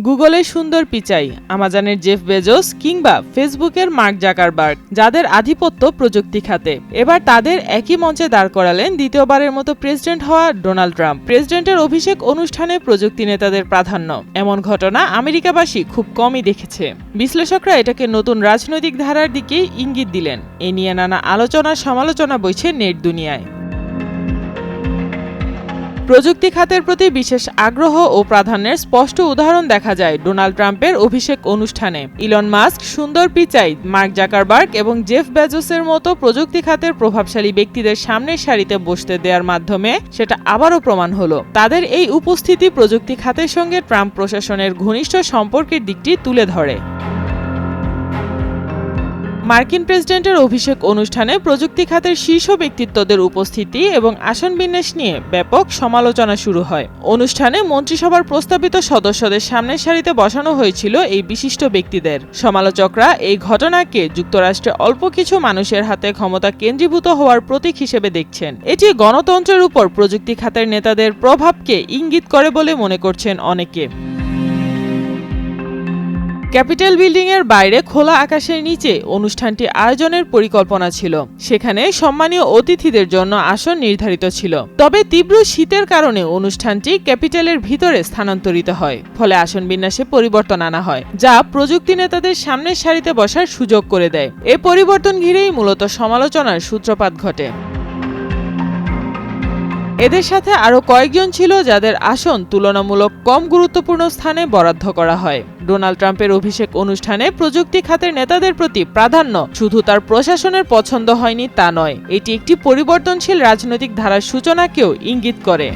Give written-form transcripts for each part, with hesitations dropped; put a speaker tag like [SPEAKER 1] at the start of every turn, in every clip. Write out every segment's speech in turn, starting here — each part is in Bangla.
[SPEAKER 1] গুগলের সুন্দর পিচাই, আমাজনের জেফ বেজোস কিংবা ফেসবুকের মার্ক জাকারবার্গ, যাদের আধিপত্য প্রযুক্তি খাতে। এবার তাদের একই মঞ্চে দাঁড় করালেন দ্বিতীয়বারের মতো প্রেসিডেন্ট হওয়া ডোনাল্ড ট্রাম্প। প্রেসিডেন্টের অভিষেক অনুষ্ঠানে প্রযুক্তি নেতাদের প্রাধান্য, এমন ঘটনা আমেরিকাবাসী খুব কমই দেখেছে। বিশ্লেষকরা এটাকে নতুন রাজনৈতিক ধারার দিকে ইঙ্গিত দিলেন। এ নিয়ে নানা আলোচনা সমালোচনা বইছে নেট দুনিয়ায়। প্রযুক্তি খাতের প্রতি বিশেষ আগ্রহ ও প্রাধান্যের স্পষ্ট উদাহরণ দেখা যায় ডোনাল্ড ট্রাম্পের অভিষেক অনুষ্ঠানে। ইলন মাস্ক, সুন্দর পিচাই, মার্ক জাকারবার্গ এবং জেফ বেজোসের মতো প্রযুক্তি খাতের প্রভাবশালী ব্যক্তিদের সামনের সারিতে বসতে দেওয়ার মাধ্যমে সেটা আবারও প্রমাণ হলো। তাদের এই উপস্থিতি প্রযুক্তি খাতের সঙ্গে ট্রাম্প প্রশাসনের ঘনিষ্ঠ সম্পর্কের দিকটি তুলে ধরে। মার্কিন প্রেসিডেন্টের অভিষেক অনুষ্ঠানে প্রযুক্তি খাতের শীর্ষ ব্যক্তিত্বদের উপস্থিতি এবং আসন বিন্যাস নিয়ে ব্যাপক সমালোচনা শুরু হয়। অনুষ্ঠানে মন্ত্রিসভার প্রস্তাবিত সদস্যদের সামনের সারিতে বসানো হয়েছিল এই বিশিষ্ট ব্যক্তিদের। সমালোচকরা এই ঘটনাকে যুক্তরাষ্ট্রে অল্প কিছু মানুষের হাতে ক্ষমতা কেন্দ্রীভূত হওয়ার প্রতীক হিসেবে দেখছেন। এটি গণতন্ত্রের উপর প্রযুক্তি খাতের নেতাদের প্রভাবকে ইঙ্গিত করে বলে মনে করছেন অনেকে। ক্যাপিটল বিল্ডিং এর বাইরে খোলা আকাশের নিচে অনুষ্ঠানটি আয়োজনের পরিকল্পনা ছিল। সেখানে সম্মানীয় অতিথিদের জন্য আসন নির্ধারিত ছিল। তবে তীব্র শীতের কারণে অনুষ্ঠানটি ক্যাপিটলের ভিতরে স্থানান্তরিত হয়। ফলে আসন বিন্যাসে পরিবর্তন আনা হয়, যা প্রযুক্তি নেতাদের সামনের সারিতে বসার সুযোগ করে দেয়। এ পরিবর্তন ঘিরেই মূলত সমালোচনার সূত্রপাত ঘটে। এদের সাথে আরও কয়েকজন ছিল যাদের আসন তুলনামূলক কম গুরুত্বপূর্ণ স্থানে বরাদ্দ করা হয়। ডোনাল্ড ট্রাম্পের অভিষেক অনুষ্ঠানে প্রযুক্তি খাতের নেতাদের প্রতি প্রাধান্য শুধু তার প্রশাসনের পছন্দ হয়নি তা নয়, এটি একটি পরিবর্তনশীল রাজনৈতিক ধারার সূচনাকেও ইঙ্গিত করে।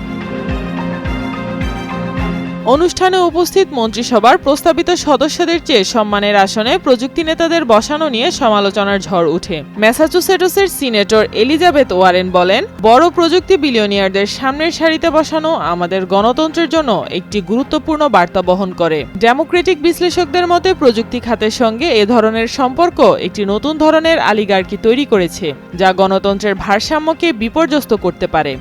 [SPEAKER 1] অনুষ্ঠানে উপস্থিত মন্ত্রিসভার প্রস্তাবিত সদস্যদের চেয়ে সম্মানের আসনে প্রযুক্তি নেতাদের বসানো নিয়ে সমালোচনার ঝড় ওঠে। ম্যাসাচুসেটসের সিনেটর এলিজাবেথ ওয়ারেন বলেন, বড় প্রযুক্তি বিলিয়নিয়ারদের সামনের সারিতে বসানো আমাদের গণতন্ত্রের জন্য একটি গুরুত্বপূর্ণ বার্তা বহন করে। ডেমোক্রেটিক বিশ্লেষকদের মতে প্রযুক্তি খাতের সঙ্গে এ ধরনের সম্পর্ক একটি নতুন ধরনের অলিগার্কি তৈরি করেছে, যা গণতন্ত্রের ভারসাম্যকে বিপর্যস্ত করতে পারে।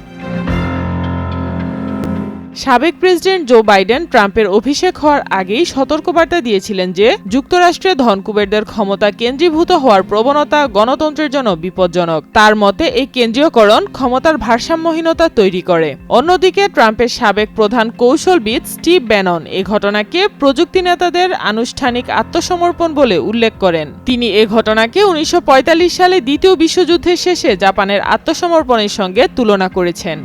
[SPEAKER 1] সাবেক প্রেসিডেন্ট জো বাইডেন ট্রাম্পের অভিষেক হওয়ার আগেই সতর্কবার্তা দিয়েছিলেন যে যুক্তরাষ্ট্রে ধনকুবেরদের ক্ষমতা কেন্দ্রীভূত হওয়ার প্রবণতা গণতন্ত্রের জন্য বিপজ্জনক। তার মতে এই কেন্দ্রীয়করণ ক্ষমতার ভারসাম্যহীনতা তৈরি করে। অন্যদিকে ট্রাম্পের সাবেক প্রধান কৌশলবিদ স্টিভ ব্যানন এ ঘটনাকে প্রযুক্তি নেতাদের আনুষ্ঠানিক আত্মসমর্পণ বলে উল্লেখ করেন। তিনি এ ঘটনাকে 1945 সালে দ্বিতীয় বিশ্বযুদ্ধের শেষে জাপানের আত্মসমর্পণের সঙ্গে তুলনা করেছেন।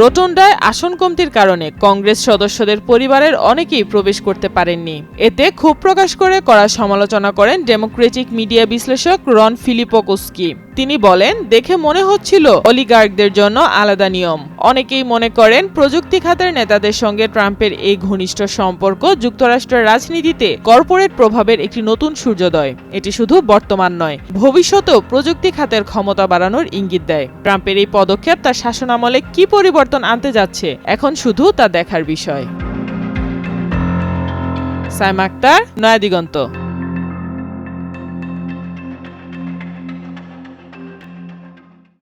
[SPEAKER 1] রোটন্ডায় আসন কমতির কারণে কংগ্রেস সদস্যদের পরিবারের অনেকেই প্রবেশ করতে পারেননি। এতে ক্ষোভ প্রকাশ করে কড়া সমালোচনা করেন ডেমোক্রেটিক মিডিয়া বিশ্লেষক রন ফিলিপোকস্কি। তিনি বলেন, দেখে মনে হচ্ছিল অলিগার্কদের জন্য আলাদা নিয়ম। অনেকেই মনে করেন প্রযুক্তি খাতের নেতাদের সঙ্গে ট্রাম্পের এই ঘনিষ্ঠ সম্পর্ক যুক্তরাষ্ট্রের রাজনীতিতে কর্পোরেট প্রভাবের একটি নতুন সূর্যোদয়। এটি শুধু বর্তমান নয়, ভবিষ্যতেও প্রযুক্তি খাতের ক্ষমতা বাড়ানোর ইঙ্গিত দেয়। ট্রাম্পের এই পদক্ষেপ তার শাসনামলে কি পরিবর্তন আনতে যাচ্ছে এখন শুধু তা দেখার বিষয়। সাইমা আক্তার, নয়া দিগন্ত।